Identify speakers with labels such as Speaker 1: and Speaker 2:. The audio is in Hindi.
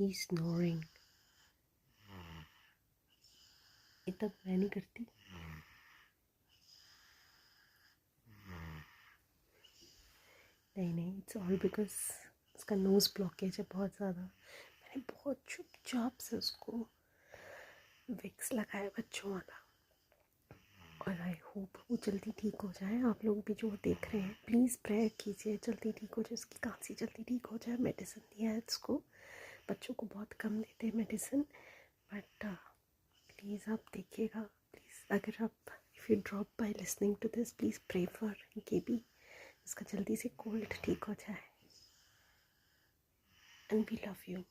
Speaker 1: ही स्नोरिंग। इतना मैं नहीं करती। नहीं, इट्स ऑल बिकॉज उसका नोज़ ब्लॉकेज है बहुत ज़्यादा। मैंने बहुत चुपचाप से उसको विक्स लगाया बच्चों वाला, और आई होप वो जल्दी ठीक हो जाए। आप लोग भी जो देख रहे हैं प्लीज़ प्रेयर कीजिए जल्दी ठीक हो जाए, उसकी खांसी जल्दी ठीक हो जाए। मेडिसिन दिया है इसको, बच्चों को बहुत कम देते हैं मेडिसिन, बट प्लीज़ आप देखिएगा। प्लीज़ अगर आप if you drop by listening to this, please pray for KB, इसका जल्दी से कोल्ड ठीक हो जाए। And we love you.